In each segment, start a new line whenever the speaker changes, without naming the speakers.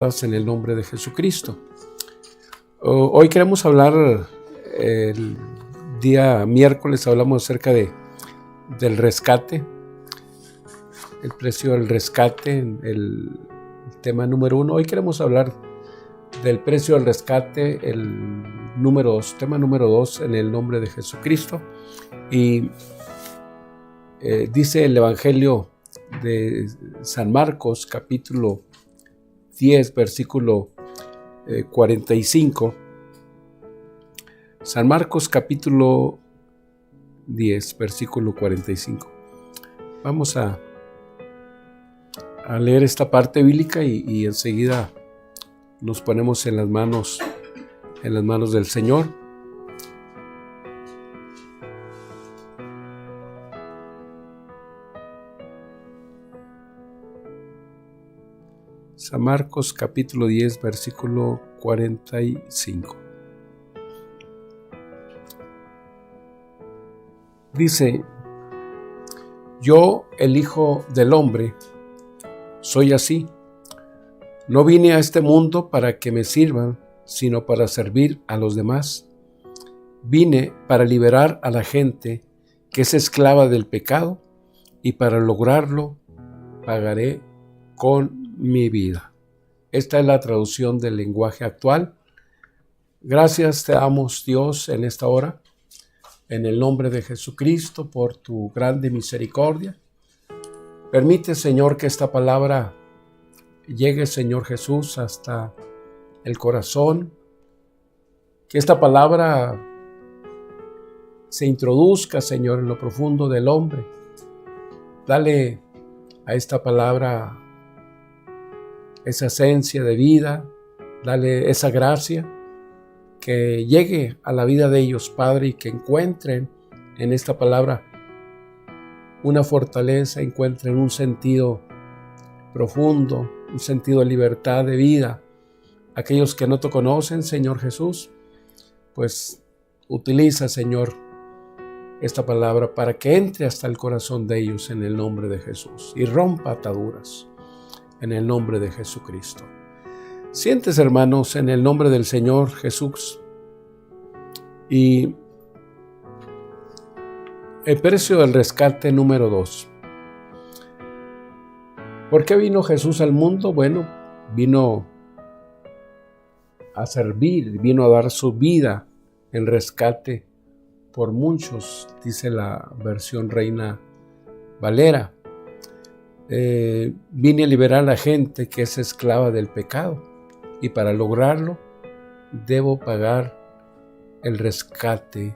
En el nombre de Jesucristo. Hoy queremos hablar, el día miércoles hablamos acerca del rescate, el precio del rescate, el tema número 1. Hoy queremos hablar del precio del rescate, tema número 2, en el nombre de Jesucristo. Y dice el Evangelio de San Marcos, capítulo 10, versículo 45. San Marcos capítulo 10, versículo 45. Vamos a leer esta parte bíblica y enseguida nos ponemos en las manos del Señor. San Marcos capítulo 10, versículo 45. Dice: Yo, el Hijo del Hombre, soy así. No vine a este mundo para que me sirvan, sino para servir a los demás. Vine para liberar a la gente que es esclava del pecado, y para lograrlo pagaré con mi vida. Esta es la traducción del lenguaje actual. Gracias te damos, Dios, en esta hora, en el nombre de Jesucristo, por tu grande misericordia. Permite, Señor, que esta palabra llegue, Señor Jesús, hasta el corazón, que esta palabra se introduzca, Señor, en lo profundo del hombre. Dale a esta palabra esa esencia de vida, dale esa gracia, que llegue a la vida de ellos, Padre, y que encuentren en esta palabra una fortaleza, encuentren un sentido profundo, un sentido de libertad, de vida. Aquellos que no te conocen, Señor Jesús, pues utiliza, Señor, esta palabra para que entre hasta el corazón de ellos en el nombre de Jesús y rompa ataduras. En el nombre de Jesucristo. Sientes, hermanos, en el nombre del Señor Jesús. Y el precio del rescate número 2. ¿Por qué vino Jesús al mundo? Bueno, vino a servir, vino a dar su vida en rescate por muchos, dice la versión Reina Valera. Vine a liberar a la gente que es esclava del pecado, y para lograrlo debo pagar el rescate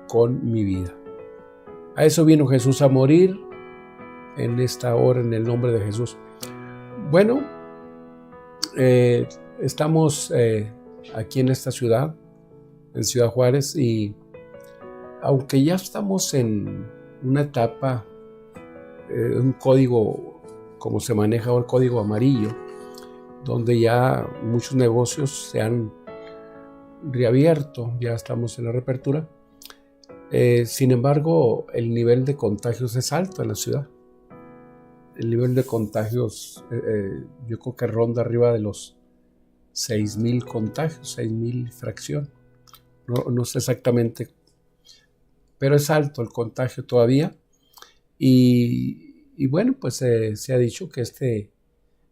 con mi vida. A eso vino Jesús, a morir en esta hora en el nombre de Jesús. Bueno, estamos aquí en esta ciudad, en Ciudad Juárez, y aunque ya estamos en una etapa, un código, como se maneja el código amarillo, donde ya muchos negocios se han reabierto, ya estamos en la reapertura. Sin embargo, el nivel de contagios es alto en la ciudad. El nivel de contagios, yo creo que ronda arriba de los 6,000 contagios, 6,000 fracción. No sé exactamente, pero es alto el contagio todavía. Y bueno, pues se ha dicho que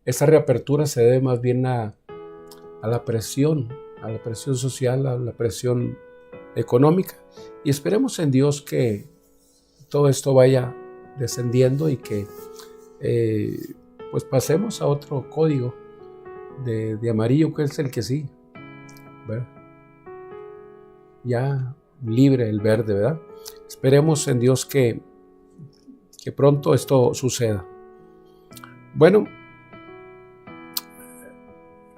esta reapertura se debe más bien a la presión social, a la presión económica, y esperemos en Dios que todo esto vaya descendiendo y que pues pasemos a otro código de amarillo, que es el que sí, ¿verdad? Ya libre el verde, ¿verdad? Esperemos en Dios que pronto esto suceda. Bueno,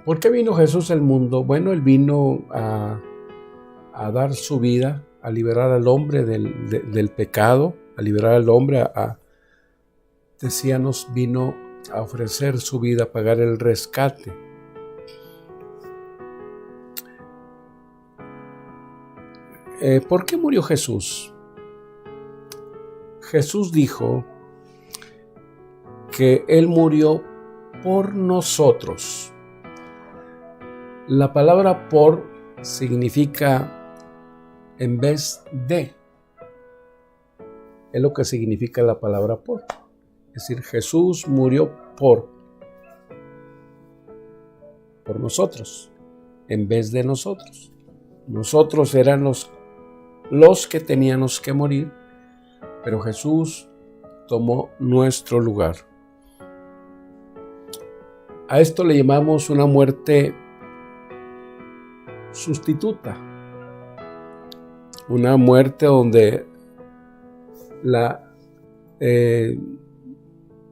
¿por qué vino Jesús al mundo? Bueno, Él vino a dar su vida, a liberar al hombre del pecado, a liberar al hombre, decíamos, vino a ofrecer su vida, a pagar el rescate. ¿Por qué murió Jesús? Jesús dijo que Él murió por nosotros. La palabra por significa en vez de. Es lo que significa la palabra por. Es decir, Jesús murió por nosotros, en vez de nosotros. Nosotros éramos los que teníamos que morir, pero Jesús tomó nuestro lugar. A esto le llamamos una muerte sustituta, una muerte donde la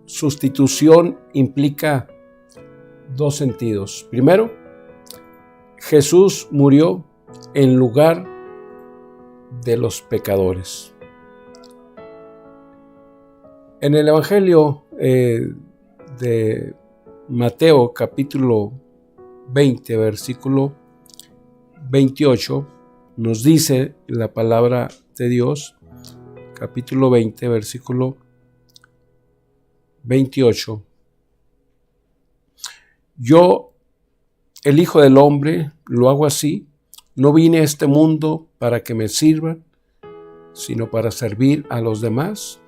sustitución implica dos sentidos. Primero, Jesús murió en lugar de los pecadores. En el Evangelio de Mateo, capítulo 20, versículo 28, nos dice la palabra de Dios, capítulo 20, versículo 28. Yo, el Hijo del Hombre, lo hago así. No vine a este mundo para que me sirvan, sino para servir a los demás.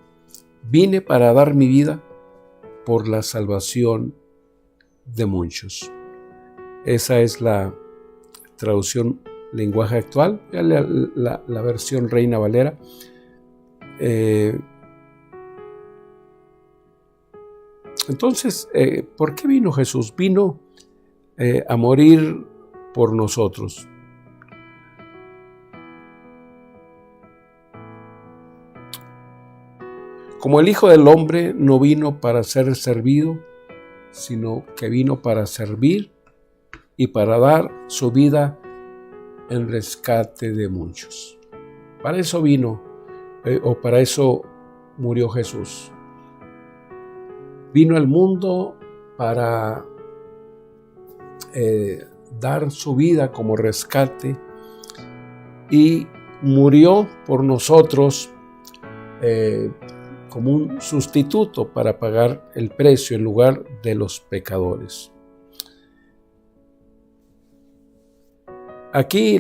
Vine para dar mi vida por la salvación de muchos. Esa es la traducción lenguaje actual, la versión Reina Valera. Entonces, ¿por qué vino Jesús? Vino a morir por nosotros. Como el Hijo del Hombre no vino para ser servido, sino que vino para servir y para dar su vida en rescate de muchos. Para eso vino, o para eso murió Jesús. Vino al mundo para dar su vida como rescate y murió por nosotros como un sustituto para pagar el precio en lugar de los pecadores. Aquí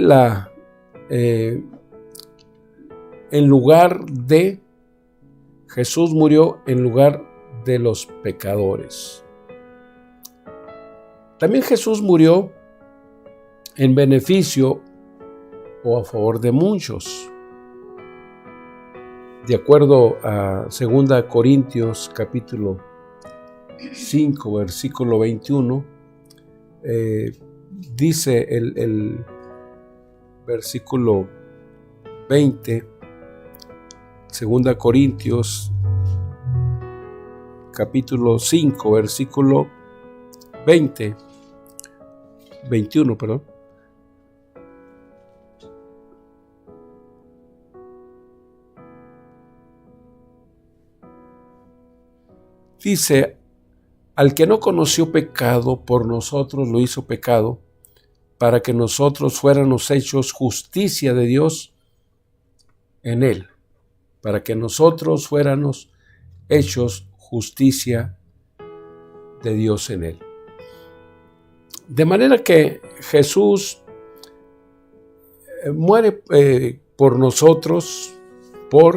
en lugar de, Jesús murió en lugar de los pecadores. También Jesús murió en beneficio o a favor de muchos. De acuerdo a 2 Corintios capítulo 5, versículo 21, dice el versículo 20, 2 Corintios capítulo 5, versículo 21, perdón. Dice, al que no conoció pecado, por nosotros lo hizo pecado, para que nosotros fuéramos hechos justicia de Dios en él, para que nosotros fuéramos hechos justicia de Dios en él. De manera que Jesús muere por nosotros,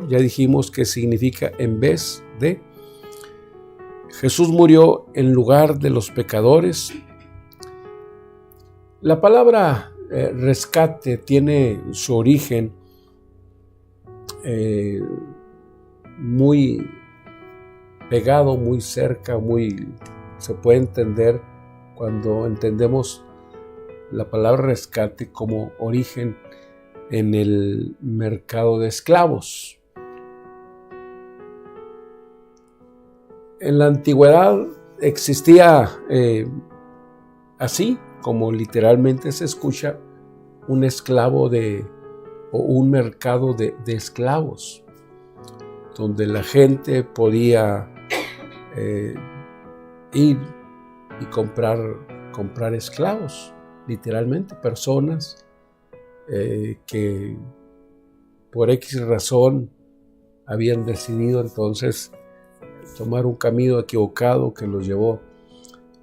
ya dijimos que significa en vez de. Jesús murió en lugar de los pecadores. La palabra rescate tiene su origen muy pegado, muy cerca, se puede entender cuando entendemos la palabra rescate como origen en el mercado de esclavos. En la antigüedad existía así, como literalmente se escucha, un esclavo o un mercado de esclavos, donde la gente podía ir y comprar esclavos, literalmente personas que por X razón habían decidido entonces tomar un camino equivocado que los llevó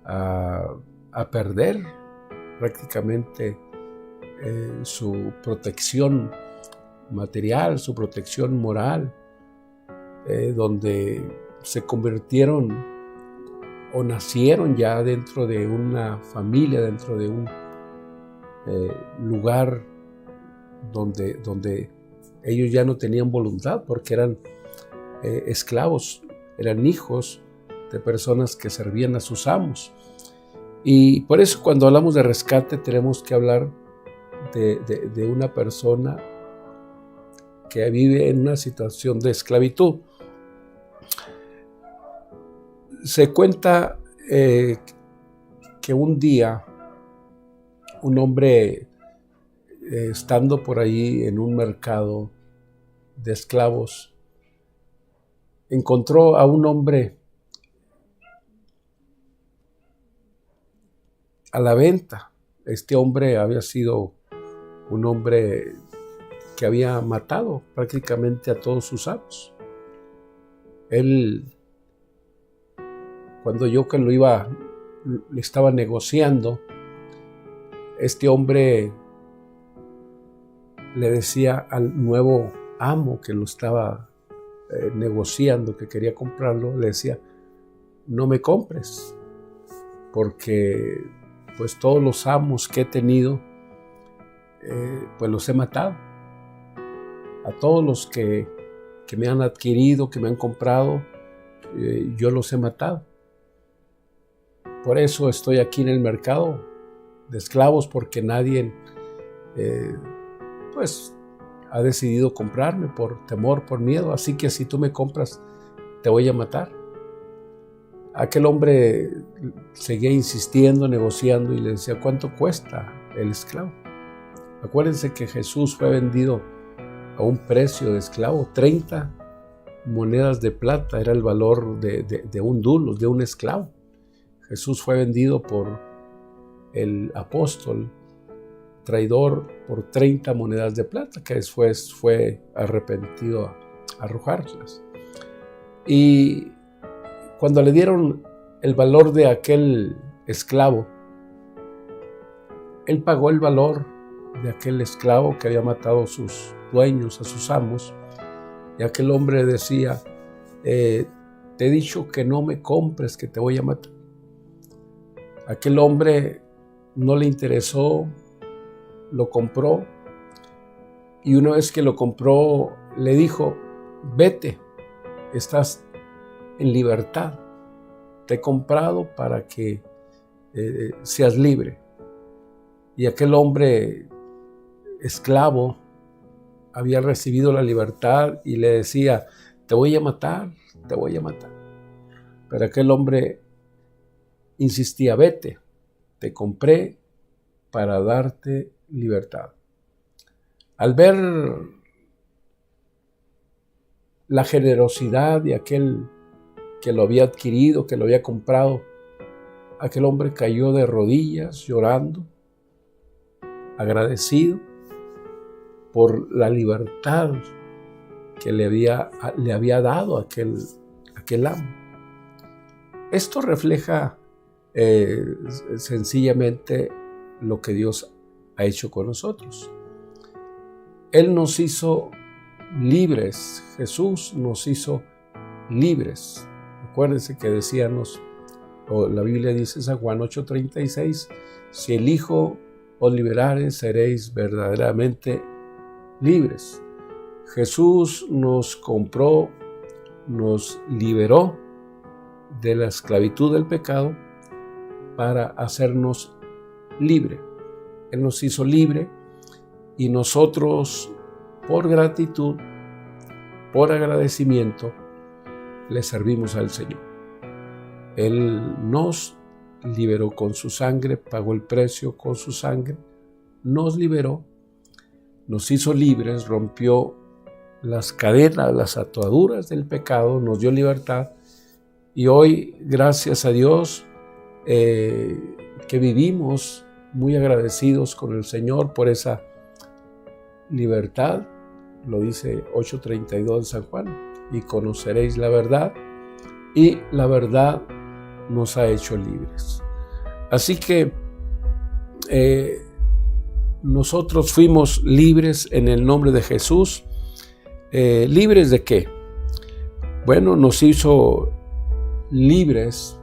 a perder prácticamente su protección material, su protección moral, donde se convirtieron o nacieron ya dentro de una familia, dentro de un lugar donde ellos ya no tenían voluntad porque eran esclavos, eran hijos de personas que servían a sus amos. Y por eso cuando hablamos de rescate tenemos que hablar de una persona que vive en una situación de esclavitud. Se cuenta que un día un hombre, estando por ahí en un mercado de esclavos, encontró a un hombre a la venta. Este hombre había sido un hombre que había matado prácticamente a todos sus amos. Él, cuando yo que le estaba negociando, este hombre le decía al nuevo amo que lo estaba negociando, que quería comprarlo, le decía: no me compres, porque pues todos los amos que he tenido, pues los he matado. A todos los que me han adquirido, que me han comprado, yo los he matado. Por eso estoy aquí en el mercado de esclavos, porque nadie pues ha decidido comprarme por temor, por miedo. Así que si tú me compras, te voy a matar. Aquel hombre seguía insistiendo, negociando, y le decía: ¿cuánto cuesta el esclavo? Acuérdense que Jesús fue vendido a un precio de esclavo. 30 monedas de plata era el valor de un dulos, de un esclavo. Jesús fue vendido por el apóstol traidor por 30 monedas de plata, que después fue arrepentido a arrojarlas. Y cuando le dieron el valor de aquel esclavo, él pagó el valor de aquel esclavo que había matado a sus dueños, a sus amos. Y aquel hombre decía: te he dicho que no me compres, que te voy a matar. Aquel hombre no le interesó, lo compró, y una vez que lo compró le dijo: vete, estás en libertad, te he comprado para que seas libre. Y aquel hombre esclavo había recibido la libertad y le decía: te voy a matar, te voy a matar. Pero aquel hombre insistía: vete, te compré para darte libertad. Al ver la generosidad de aquel que lo había adquirido, que lo había comprado, aquel hombre cayó de rodillas llorando, agradecido por la libertad que le había dado aquel amo. Esto refleja sencillamente lo que Dios ha hecho con nosotros. Él nos hizo libres. Jesús nos hizo libres. Acuérdense que decíamos, o la Biblia dice en San Juan 8:36, si el Hijo os liberare, seréis verdaderamente libres. Jesús nos compró, nos liberó de la esclavitud del pecado para hacernos libre. Él nos hizo libre y nosotros, por gratitud, por agradecimiento, le servimos al Señor. Él nos liberó con su sangre, pagó el precio con su sangre, nos liberó, nos hizo libres, rompió las cadenas, las ataduras del pecado, nos dio libertad. Y hoy, gracias a Dios, que vivimos muy agradecidos con el Señor por esa libertad, lo dice 8:32 de San Juan: y conoceréis la verdad, y la verdad nos ha hecho libres. Así que nosotros fuimos libres en el nombre de Jesús. ¿Libres de qué? Bueno, nos hizo libres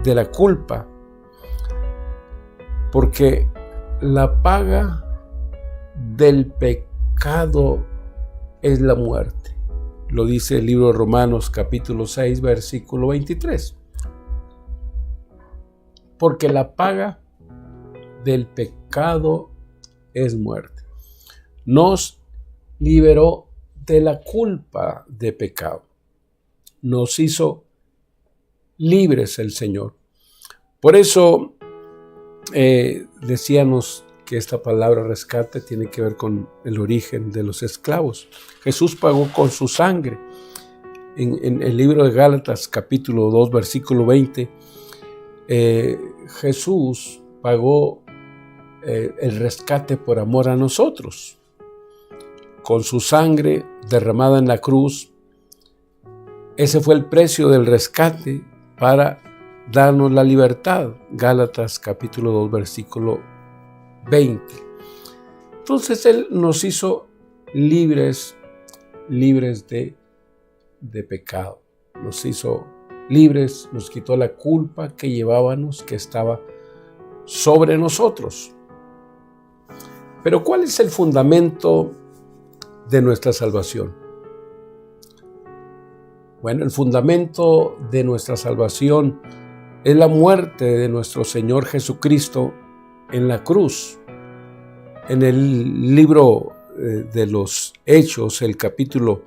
de la culpa, porque la paga del pecado es la muerte. Lo dice el libro de Romanos capítulo 6, versículo 23. Porque la paga del pecado es muerte. Nos liberó de la culpa de pecado. Nos hizo libres el Señor. Por eso decíamos que esta palabra rescate tiene que ver con el origen de los esclavos. Jesús pagó con su sangre. En el libro de Gálatas capítulo 2 versículo 20, Jesús pagó el rescate por amor a nosotros. Con su sangre derramada en la cruz, ese fue el precio del rescate para darnos la libertad. Gálatas capítulo 2 versículo 20. Entonces Él nos hizo libres de pecado. Nos hizo libres, nos quitó la culpa que llevábamos, que estaba sobre nosotros. Pero ¿cuál es el fundamento de nuestra salvación? Bueno, el fundamento de nuestra salvación es la muerte de nuestro Señor Jesucristo en la cruz. En el libro de los Hechos, el capítulo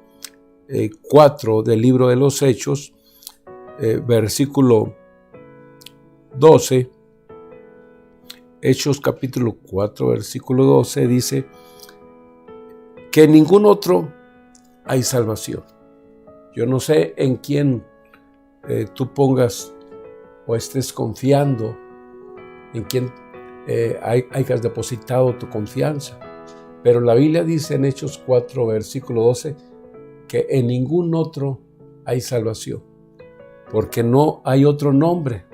4 del libro de los Hechos, versículo 12, Hechos capítulo 4, versículo 12, dice que en ningún otro hay salvación. Yo no sé en quién tú pongas o estés confiando, en quién hayas depositado tu confianza. Pero la Biblia dice en Hechos 4, versículo 12, que en ningún otro hay salvación, porque no hay otro nombre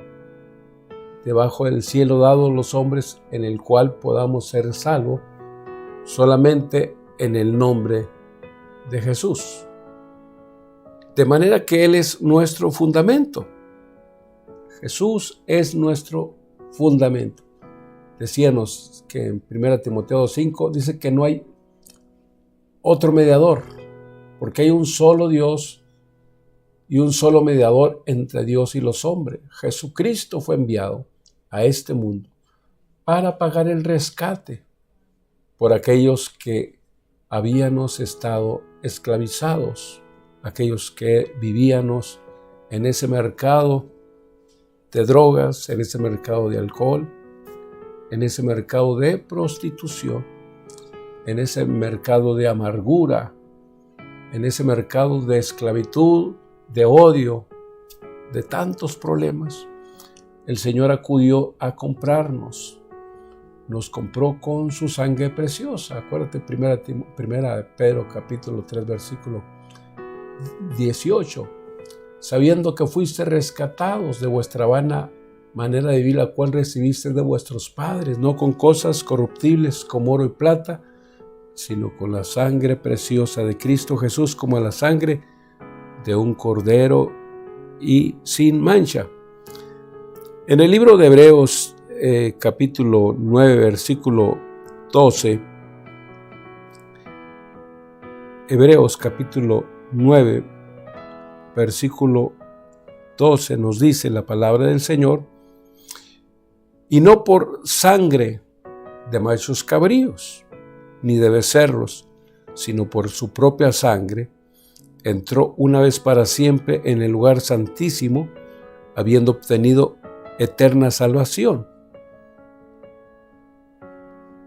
debajo del cielo dado a los hombres en el cual podamos ser salvos, solamente en el nombre de Jesús. De manera que Él es nuestro fundamento. Jesús es nuestro fundamento. Decíamos que en 1 Timoteo 5 dice que no hay otro mediador, porque hay un solo Dios y un solo mediador entre Dios y los hombres. Jesucristo fue enviado a este mundo para pagar el rescate por aquellos que habíamos estado esclavizados, aquellos que vivíamos en ese mercado de drogas, en ese mercado de alcohol, en ese mercado de prostitución, en ese mercado de amargura, en ese mercado de esclavitud, de odio, de tantos problemas. El Señor acudió a comprarnos. Nos compró con su sangre preciosa. Acuérdate, 1 Pedro capítulo 3 versículo 18. Sabiendo que fuiste rescatados de vuestra vana manera de vivir, la cual recibiste de vuestros padres, no con cosas corruptibles como oro y plata, sino con la sangre preciosa de Cristo Jesús, como la sangre de un cordero y sin mancha. En el libro de Hebreos, capítulo 9, versículo 12, Hebreos capítulo 9, versículo 12 nos dice la palabra del Señor: y no por sangre de machos cabríos, ni de becerros, sino por su propia sangre, entró una vez para siempre en el lugar santísimo, habiendo obtenido eterna salvación.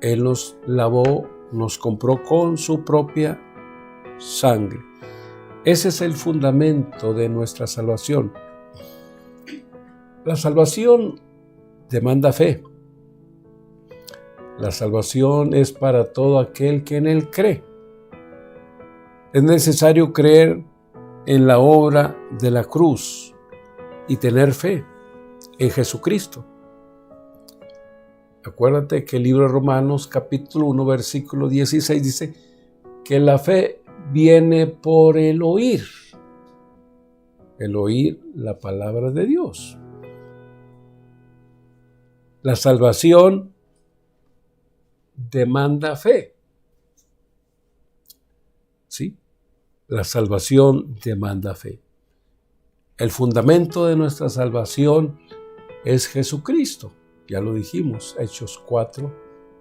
Él nos lavó, nos compró con su propia sangre. Ese es el fundamento de nuestra salvación. La salvación demanda fe. La salvación es para todo aquel que en Él cree. Es necesario creer en la obra de la cruz y tener fe en Jesucristo. Acuérdate que el libro de Romanos capítulo 1 versículo 16 dice que la fe viene por el oír la palabra de Dios. La salvación demanda fe. ¿Sí? La salvación demanda fe. El fundamento de nuestra salvación es Jesucristo. Ya lo dijimos, Hechos 4,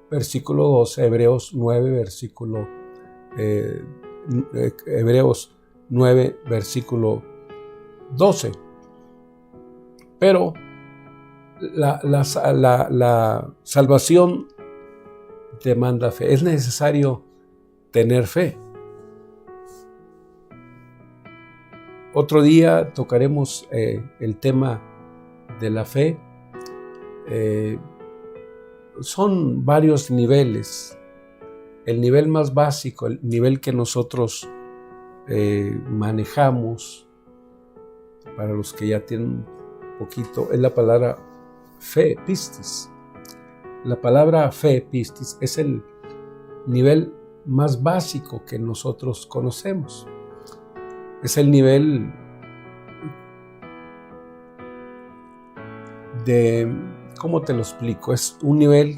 versículo 12, Hebreos 9, versículo 12. Pero la salvación demanda fe. Es necesario tener fe. Otro día tocaremos el tema de la fe. Son varios niveles. El nivel más básico, el nivel que nosotros manejamos, para los que ya tienen un poquito, es la palabra fe, pistis. La palabra fe, pistis, es el nivel más básico que nosotros conocemos. Es el nivel de, ¿cómo te lo explico? Es un nivel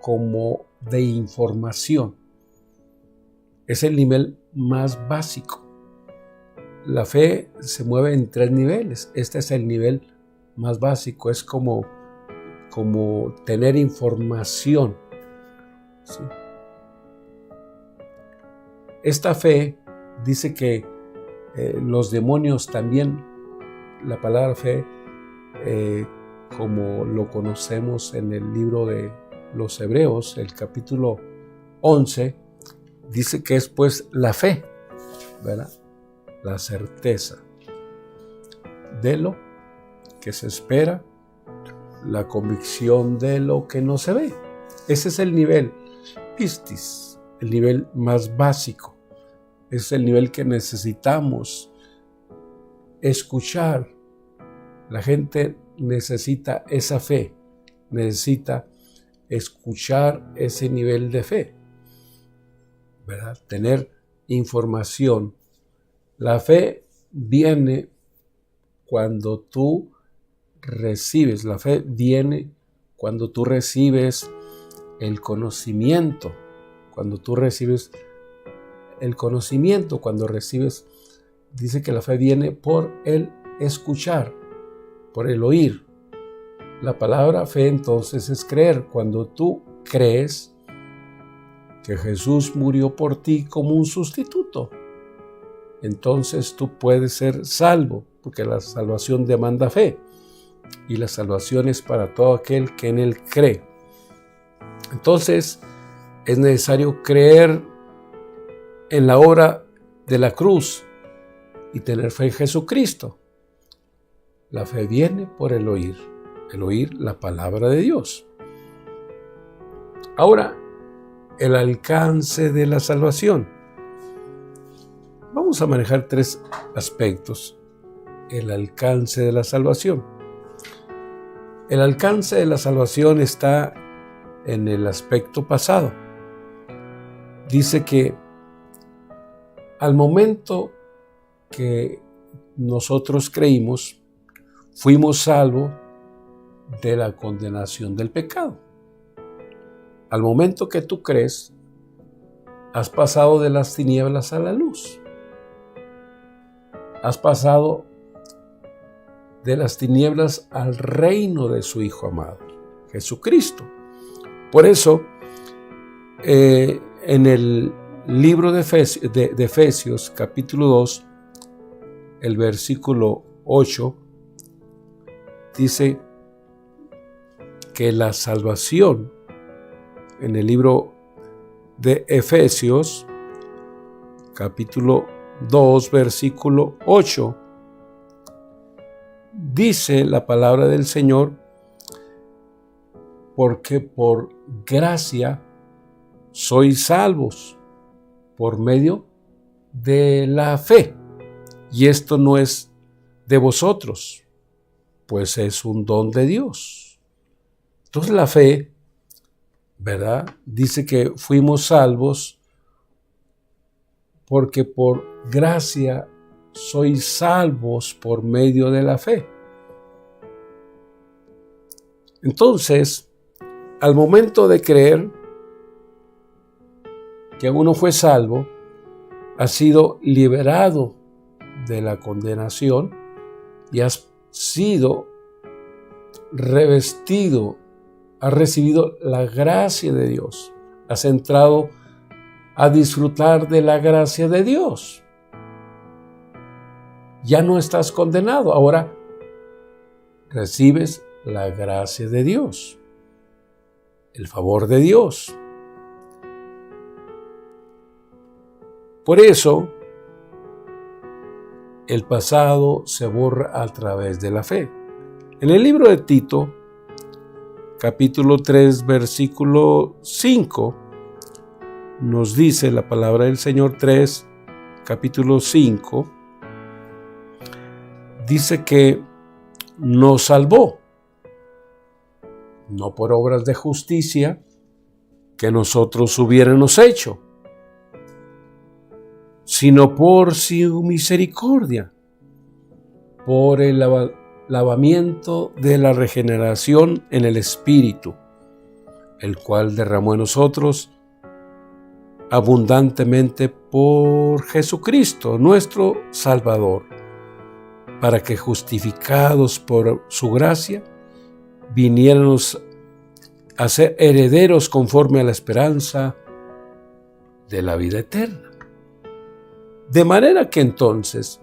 como de información. Es el nivel más básico. La fe se mueve en 3 niveles. Este es el nivel más básico. Es como tener información. ¿Sí? Esta fe dice que los demonios también, la palabra fe, como lo conocemos en el libro de los Hebreos, el capítulo 11, dice que es pues la fe, ¿verdad? La certeza de lo que se espera, la convicción de lo que no se ve. Ese es el nivel pistis, el nivel más básico. Es el nivel que necesitamos escuchar. La gente necesita esa fe, necesita escuchar ese nivel de fe, ¿verdad? Tener información. La fe viene cuando tú recibes, la fe viene cuando tú recibes el conocimiento, cuando recibes, dice que la fe viene por el escuchar, por el oír. La palabra fe entonces es creer. Cuando tú crees que Jesús murió por ti como un sustituto, entonces tú puedes ser salvo, porque la salvación demanda fe. Y la salvación es para todo aquel que en Él cree. Entonces es necesario creer en la obra de la cruz y tener fe en Jesucristo. La fe viene por el oír la palabra de Dios. Ahora, el alcance de la salvación. Vamos a manejar 3 aspectos. El alcance de la salvación. El alcance de la salvación está en el aspecto pasado. Dice que al momento que nosotros creímos, fuimos salvos de la condenación del pecado. Al momento que tú crees, has pasado de las tinieblas a la luz. Has pasado de las tinieblas al reino de su Hijo amado, Jesucristo. Por eso, en el libro de Efesios, capítulo 2, el versículo 8, dice que la salvación, en el libro de Efesios, capítulo 2, versículo 8, dice la palabra del Señor, porque por gracia sois salvos por medio de la fe. Y esto no es de vosotros, pues es un don de Dios. Entonces la fe, ¿verdad? Dice que fuimos salvos porque por gracia sois salvos por medio de la fe. Entonces, al momento de creer que uno fue salvo, ha sido liberado de la condenación y has sido revestido, has recibido la gracia de Dios, has entrado a disfrutar de la gracia de Dios. Ya no estás condenado, ahora recibes la gracia de Dios, el favor de Dios. Por eso, el pasado se borra a través de la fe. En el libro de Tito, capítulo 3, versículo 5, nos dice la palabra del Señor 3, capítulo 5, dice que nos salvó, no por obras de justicia que nosotros hubiéramos hecho, sino por su misericordia, por el lavamiento de la regeneración en el Espíritu, el cual derramó en nosotros abundantemente por Jesucristo, nuestro Salvador, para que justificados por su gracia, viniéramos a ser herederos conforme a la esperanza de la vida eterna. De manera que entonces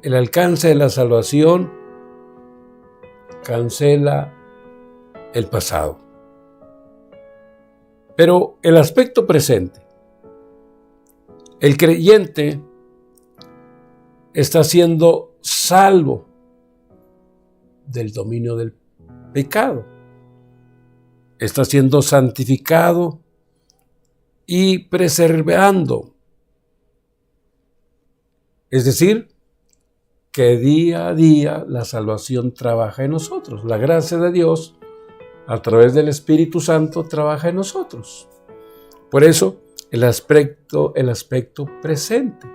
el alcance de la salvación cancela el pasado. Pero el aspecto presente, el creyente está siendo salvo del dominio del pecado, está siendo santificado y preservando. Es decir, que día a día la salvación trabaja en nosotros. La gracia de Dios, a través del Espíritu Santo, trabaja en nosotros. Por eso, el aspecto presente.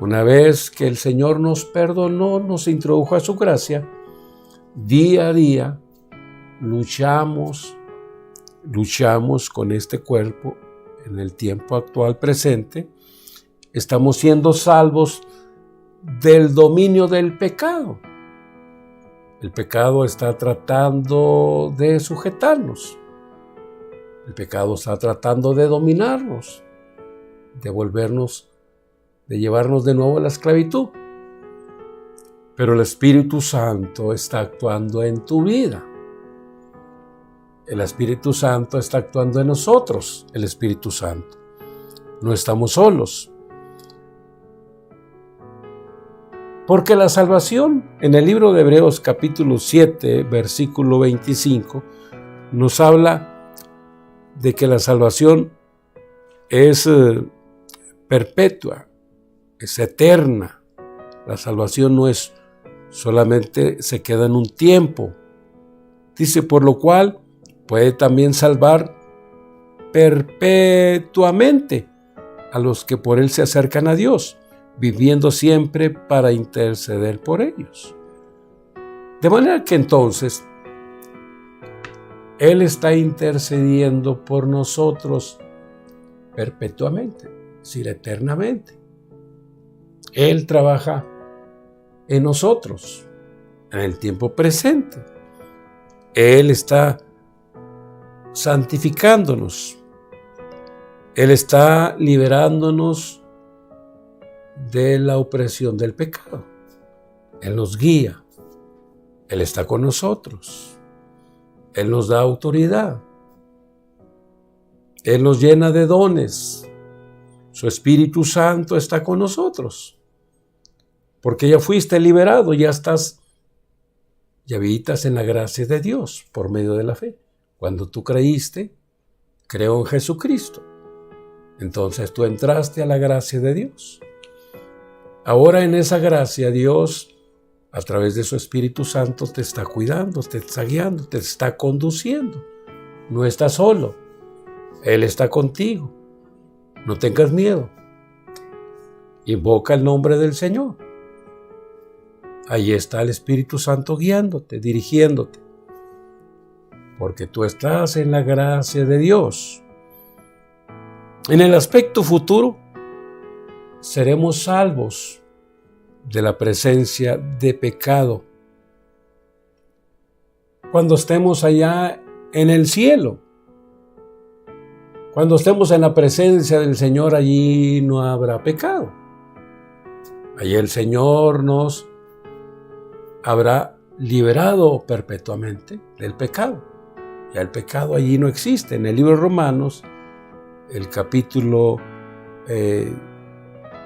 Una vez que el Señor nos perdonó, nos introdujo a su gracia, día a día luchamos con este cuerpo en el tiempo actual presente. Estamos siendo salvos del dominio del pecado. El pecado está tratando de sujetarnos. El pecado está tratando de dominarnos, de llevarnos de nuevo a la esclavitud. Pero el Espíritu Santo está actuando en tu vida. El Espíritu Santo está actuando en nosotros, el Espíritu Santo. No estamos solos. Porque la salvación, en el libro de Hebreos capítulo 7, versículo 25, nos habla de que la salvación es perpetua, es eterna. La salvación no es solamente se queda en un tiempo. Dice, por lo cual puede también salvar perpetuamente a los que por él se acercan a Dios, viviendo siempre para interceder por ellos. De manera que entonces, Él está intercediendo por nosotros perpetuamente, es decir, eternamente. Él trabaja en nosotros, en el tiempo presente. Él está santificándonos. Él está liberándonos de la opresión del pecado. Él nos guía. Él está con nosotros. Él nos da autoridad. Él nos llena de dones. Su Espíritu Santo está con nosotros. Porque ya fuiste liberado, ya habitas en la gracia de Dios por medio de la fe. Cuando tú creíste, creo en Jesucristo. Entonces tú entraste a la gracia de Dios. Ahora en esa gracia Dios a través de su Espíritu Santo te está cuidando, te está guiando, te está conduciendo. No estás solo. Él está contigo. No tengas miedo. Invoca el nombre del Señor. Ahí está el Espíritu Santo guiándote, dirigiéndote. Porque tú estás en la gracia de Dios. En el aspecto futuro, seremos salvos de la presencia de pecado cuando estemos allá en el cielo. Cuando estemos en la presencia del Señor, allí no habrá pecado. Allí el Señor nos habrá liberado perpetuamente del pecado. Ya el pecado allí no existe. En el libro de Romanos, el capítulo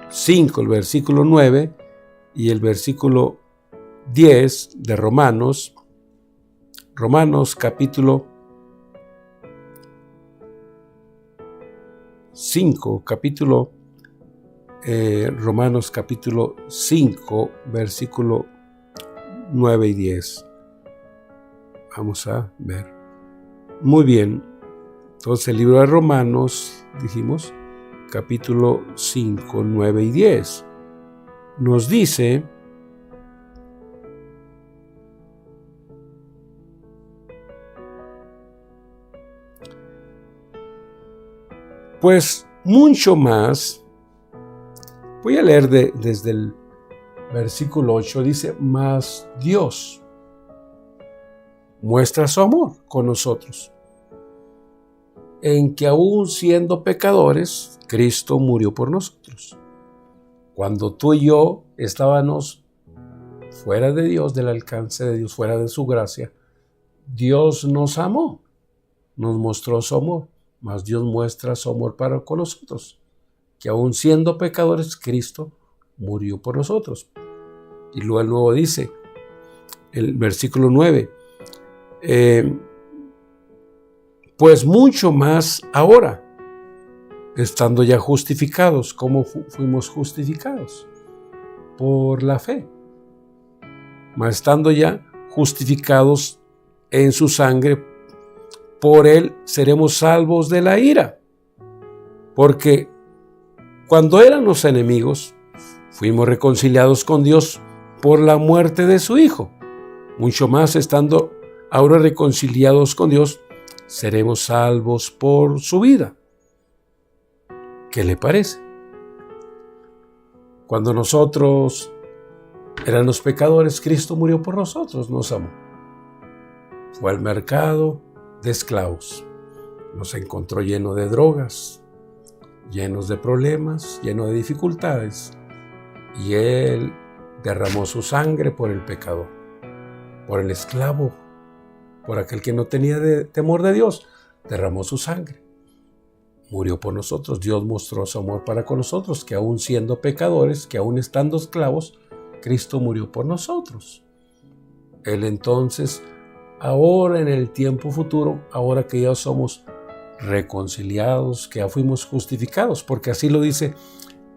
5, el versículo 9 y el versículo 10 de Romanos capítulo 5, Romanos capítulo 5, versículo 9 y 10. Vamos a ver. Muy bien. Entonces el libro de Romanos, dijimos, capítulo 5, 9 y 10, nos dice: pues mucho más, voy a leer desde el versículo 8, dice: mas Dios muestra su amor con nosotros, en que aún siendo pecadores, Cristo murió por nosotros. Cuando tú y yo estábamos fuera de Dios, del alcance de Dios, fuera de su gracia, Dios nos amó, nos mostró su amor, mas Dios muestra su amor para con nosotros, que aún siendo pecadores, Cristo murió por nosotros. Y luego dice, el versículo 9, pues mucho más ahora, estando ya justificados. ¿Cómo fuimos justificados? Por la fe. Mas estando ya justificados en su sangre, por él seremos salvos de la ira. Porque cuando éramos enemigos, fuimos reconciliados con Dios por la muerte de su Hijo. Mucho más estando ahora reconciliados con Dios, seremos salvos por su vida. ¿Qué le parece? Cuando nosotros éramos pecadores, Cristo murió por nosotros, nos amó. Fue al mercado de esclavos. Nos encontró lleno de drogas, llenos de problemas, lleno de dificultades. Y Él derramó su sangre por el pecador, por el esclavo, por aquel que no tenía temor de Dios. Derramó su sangre. Murió por nosotros. Dios mostró su amor para con nosotros, que aún siendo pecadores, que aún estando esclavos, Cristo murió por nosotros. Él entonces, ahora en el tiempo futuro, ahora que ya somos reconciliados, que ya fuimos justificados, porque así lo dice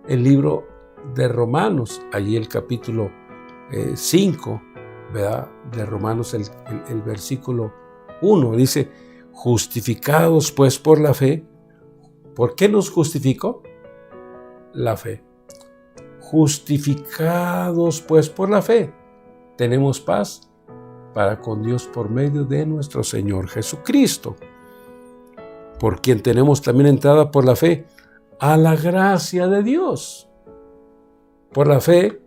el libro de Romanos, allí el capítulo 5, ¿verdad? De Romanos, el versículo 1, dice: justificados pues por la fe. ¿Por qué nos justificó? La fe. Justificados pues por la fe, tenemos paz para con Dios por medio de nuestro Señor Jesucristo, por quien tenemos también entrada por la fe a la gracia de Dios. Por la fe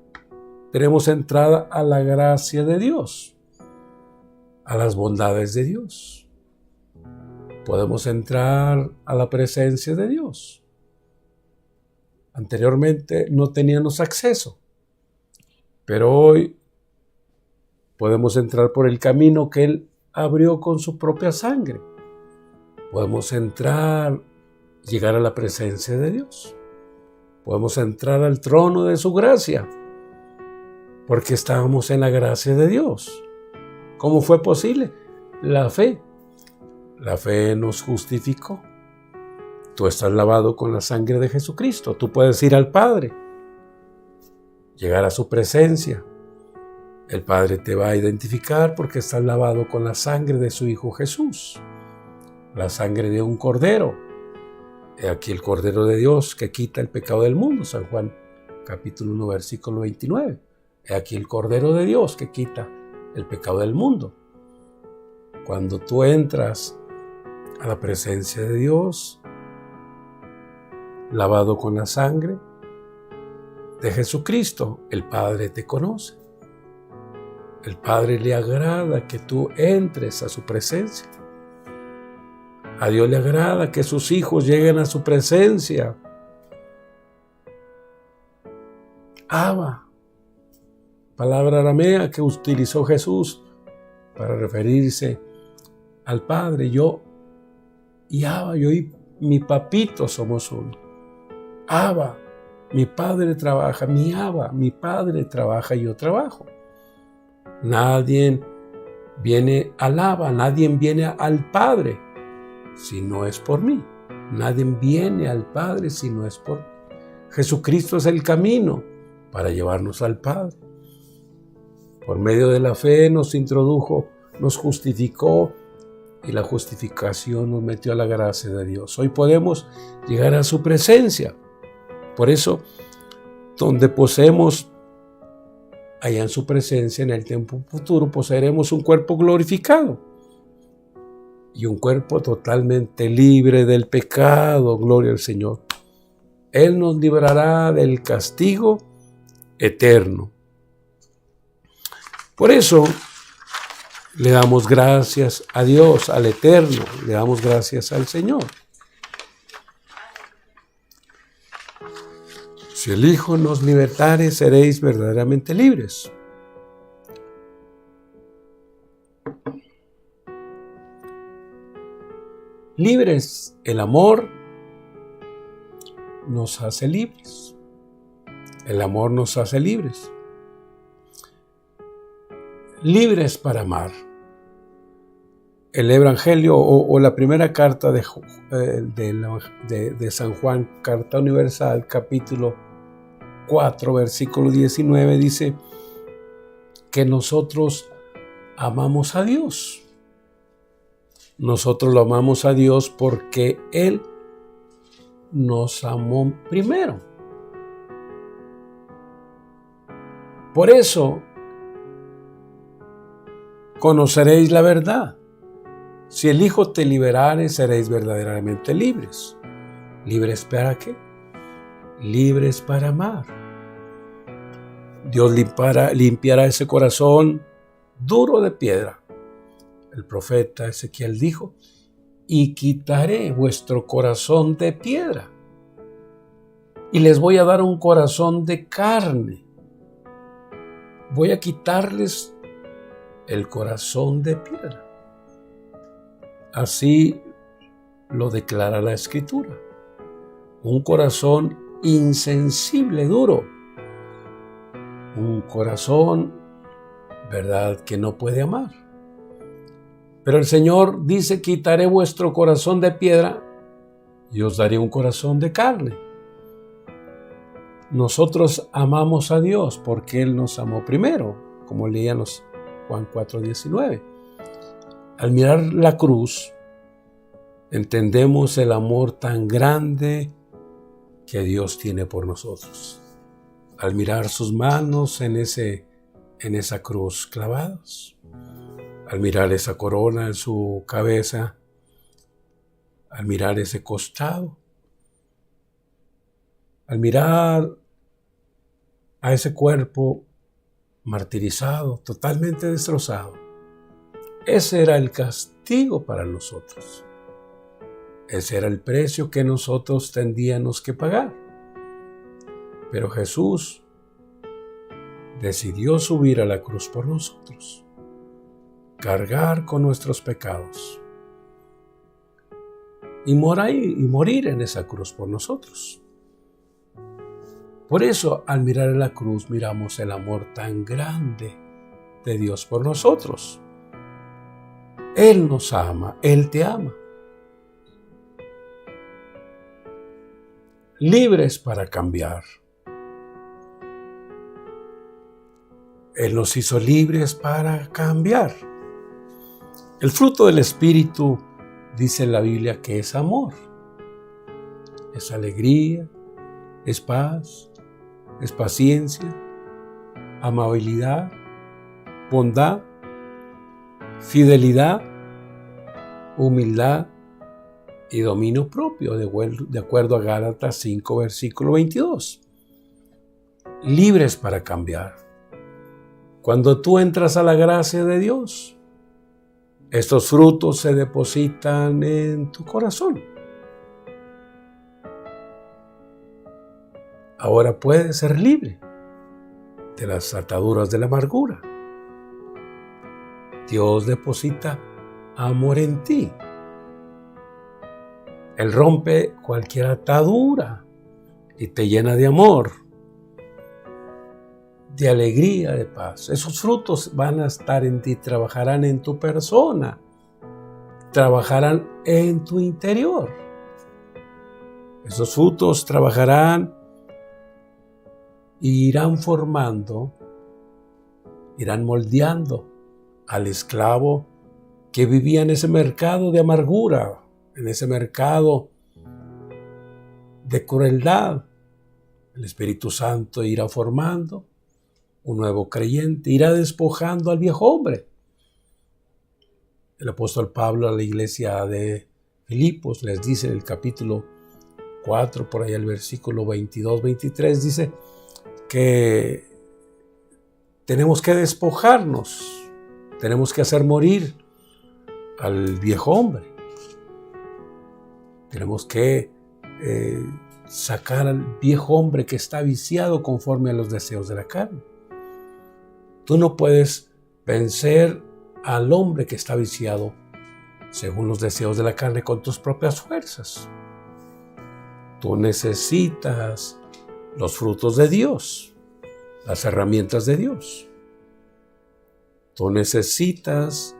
tenemos entrada a la gracia de Dios, a las bondades de Dios. Podemos entrar a la presencia de Dios. Anteriormente no teníamos acceso, pero hoy podemos entrar por el camino que Él abrió con su propia sangre. Podemos entrar, llegar a la presencia de Dios. Podemos entrar al trono de su gracia, porque estábamos en la gracia de Dios. ¿Cómo fue posible? La fe. La fe nos justificó. Tú estás lavado con la sangre de Jesucristo. Tú puedes ir al Padre, llegar a su presencia, El Padre te va a identificar porque estás lavado con la sangre de su Hijo Jesús, la sangre de un cordero. He aquí el Cordero de Dios que quita el pecado del mundo, San Juan capítulo 1, versículo 29. He aquí el Cordero de Dios que quita el pecado del mundo. Cuando tú entras a la presencia de Dios, lavado con la sangre de Jesucristo, el Padre te conoce. El Padre le agrada que tú entres a su presencia. A Dios le agrada que sus hijos lleguen a su presencia. Abba, palabra aramea que utilizó Jesús para referirse al Padre. Yo y Abba, yo y mi papito somos uno. Abba, mi Padre trabaja, mi Abba, mi Padre trabaja y yo trabajo. Nadie viene al Abba, nadie viene al Padre si no es por mí. Nadie viene al Padre si no es por mí. Jesucristo es el camino para llevarnos al Padre. Por medio de la fe nos introdujo, nos justificó y la justificación nos metió a la gracia de Dios. Hoy podemos llegar a su presencia. Por eso, donde poseemos allá en su presencia, en el tiempo futuro, poseeremos un cuerpo glorificado y un cuerpo totalmente libre del pecado. Gloria al Señor. Él nos librará del castigo eterno. Por eso le damos gracias a Dios, al Eterno, le damos gracias al Señor. Si el Hijo nos libertare, seréis verdaderamente libres. Libres, el amor nos hace libres. El amor nos hace libres. Libres para amar. El Evangelio o la primera carta de San Juan, carta universal, capítulo 4, versículo 19, dice que nosotros amamos a Dios. Nosotros lo amamos a Dios porque Él nos amó primero. Por eso conoceréis la verdad. Si el Hijo te liberare, seréis verdaderamente libres. ¿Libres para qué? Libres para amar. Dios limpiará ese corazón duro de piedra. El profeta Ezequiel dijo, y quitaré vuestro corazón de piedra, y les voy a dar un corazón de carne. Voy a quitarles el corazón de piedra. Así lo declara la Escritura. Un corazón insensible, duro. Un corazón, ¿verdad?, que no puede amar. Pero el Señor dice, quitaré vuestro corazón de piedra y os daré un corazón de carne. Nosotros amamos a Dios porque Él nos amó primero, como leíamos Juan 4:19. Al mirar la cruz, entendemos el amor tan grande que Dios tiene por nosotros. Al mirar sus manos en esa cruz clavadas, al mirar esa corona en su cabeza, al mirar ese costado, al mirar a ese cuerpo martirizado, totalmente destrozado, ese era el castigo para nosotros. Ese era el precio que nosotros tendríamos que pagar. Pero Jesús decidió subir a la cruz por nosotros, cargar con nuestros pecados y morir en esa cruz por nosotros. Por eso, al mirar la cruz, miramos el amor tan grande de Dios por nosotros. Él nos ama, Él te ama. Libres para cambiar. Él nos hizo libres para cambiar. El fruto del Espíritu dice en la Biblia que es amor, es alegría, es paz, es paciencia, amabilidad, bondad, fidelidad, humildad y dominio propio, de acuerdo a Gálatas 5, versículo 22. Libres para cambiar. Cuando tú entras a la gracia de Dios, estos frutos se depositan en tu corazón. Ahora puedes ser libre de las ataduras de la amargura. Dios deposita amor en ti. Él rompe cualquier atadura y te llena de amor, de alegría, de paz. Esos frutos van a estar en ti, trabajarán en tu persona, trabajarán en tu interior. Esos frutos trabajarán y irán formando, irán moldeando al esclavo que vivía en ese mercado de amargura, en ese mercado de crueldad. El Espíritu Santo irá formando un nuevo creyente, irá despojando al viejo hombre. El apóstol Pablo a la iglesia de Filipos les dice en el capítulo 4, por ahí el versículo 22-23, dice que tenemos que despojarnos, tenemos que hacer morir al viejo hombre. Tenemos que sacar al viejo hombre que está viciado conforme a los deseos de la carne. Tú no puedes vencer al hombre que está viciado según los deseos de la carne con tus propias fuerzas. Tú necesitas los frutos de Dios, las herramientas de Dios. Tú necesitas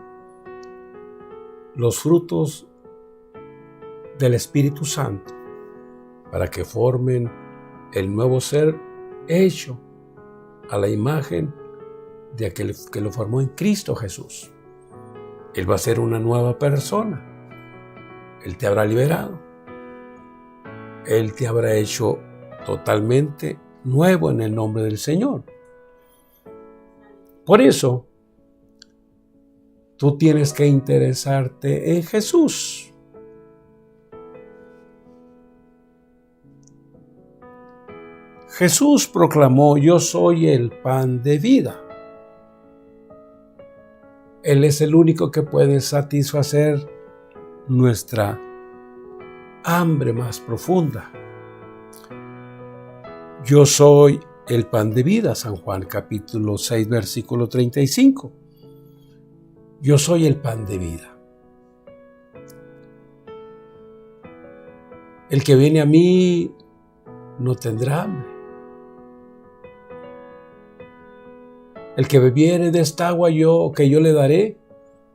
los frutos del Espíritu Santo para que formen el nuevo ser hecho a la imagen de aquel que lo formó en Cristo Jesús. Él va a ser una nueva persona. Él te habrá liberado. Él te habrá hecho totalmente nuevo en el nombre del Señor. Por eso, tú tienes que interesarte en Jesús. Jesús proclamó: yo soy el pan de vida. Él es el único que puede satisfacer nuestra hambre más profunda. Yo soy el pan de vida, San Juan capítulo 6, versículo 35. Yo soy el pan de vida. El que viene a mí no tendrá hambre. El que bebiere de esta agua que yo le daré,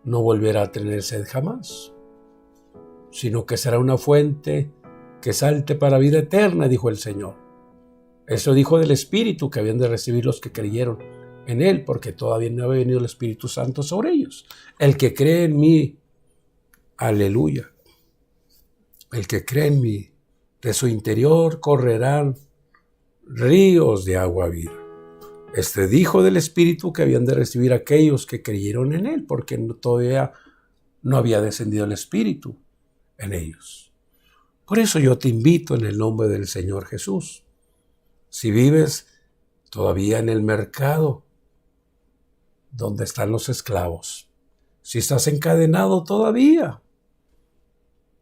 no volverá a tener sed jamás, sino que será una fuente que salte para vida eterna, dijo el Señor. Eso dijo del Espíritu que habían de recibir los que creyeron en Él, porque todavía no había venido el Espíritu Santo sobre ellos. El que cree en mí, aleluya, el que cree en mí, de su interior correrán ríos de agua viva. Este dijo del Espíritu que habían de recibir aquellos que creyeron en Él, porque todavía no había descendido el Espíritu en ellos. Por eso yo te invito en el nombre del Señor Jesús. Si vives todavía en el mercado donde están los esclavos, si estás encadenado todavía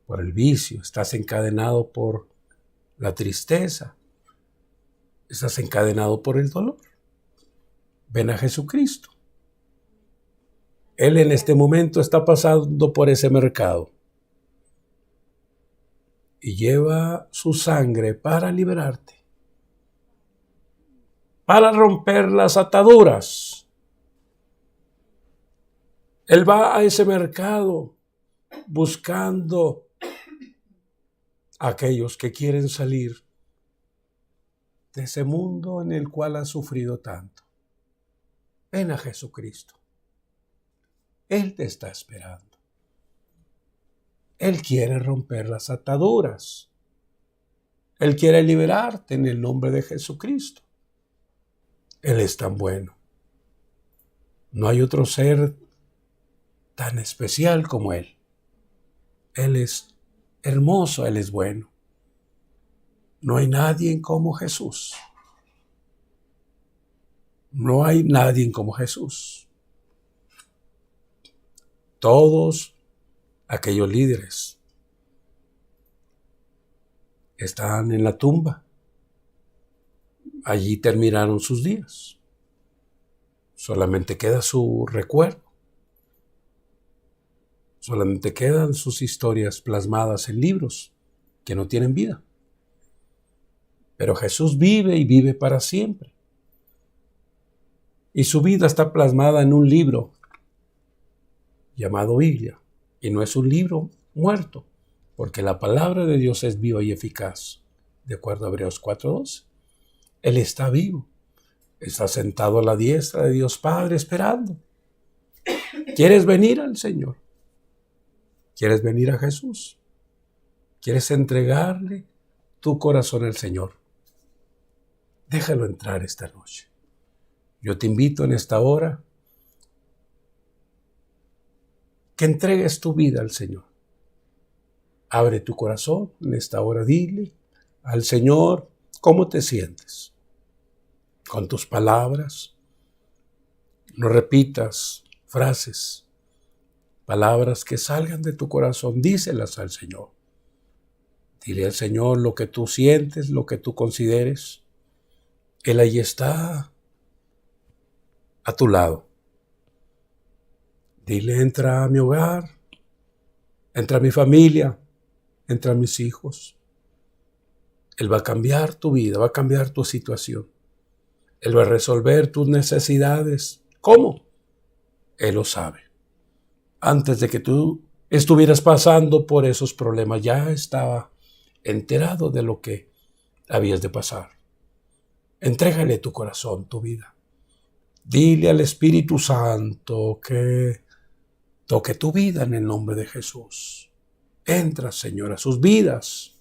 por el vicio, estás encadenado por la tristeza, estás encadenado por el dolor, ven a Jesucristo. Él en este momento está pasando por ese mercado y lleva su sangre para liberarte, para romper las ataduras. Él va a ese mercado buscando a aquellos que quieren salir de ese mundo en el cual ha sufrido tanto. Ven a Jesucristo. Él te está esperando. Él quiere romper las ataduras. Él quiere liberarte en el nombre de Jesucristo. Él es tan bueno. No hay otro ser tan especial como Él. Él es hermoso, Él es bueno. No hay nadie como Jesús. No hay nadie como Jesús. Todos aquellos líderes están en la tumba. Allí terminaron sus días. Solamente queda su recuerdo. Solamente quedan sus historias plasmadas en libros que no tienen vida. Pero Jesús vive y vive para siempre. Y su vida está plasmada en un libro llamado Biblia. Y no es un libro muerto, porque la palabra de Dios es viva y eficaz, de acuerdo a Hebreos 4:12. Él está vivo. Está sentado a la diestra de Dios Padre esperando. ¿Quieres venir al Señor? ¿Quieres venir a Jesús? ¿Quieres entregarle tu corazón al Señor? Déjalo entrar esta noche. Yo te invito en esta hora que entregues tu vida al Señor. Abre tu corazón en esta hora, dile al Señor cómo te sientes. Con tus palabras, no repitas frases, palabras que salgan de tu corazón, díselas al Señor. Dile al Señor lo que tú sientes, lo que tú consideres. Él ahí está a tu lado. Dile, entra a mi hogar, entra a mi familia, entra a mis hijos. Él va a cambiar tu vida, va a cambiar tu situación. Él va a resolver tus necesidades. ¿Cómo? Él lo sabe. Antes de que tú estuvieras pasando por esos problemas, ya estaba enterado de lo que habías de pasar. Entrégale tu corazón, tu vida. Dile al Espíritu Santo que toque tu vida en el nombre de Jesús. Entra, Señor, a sus vidas.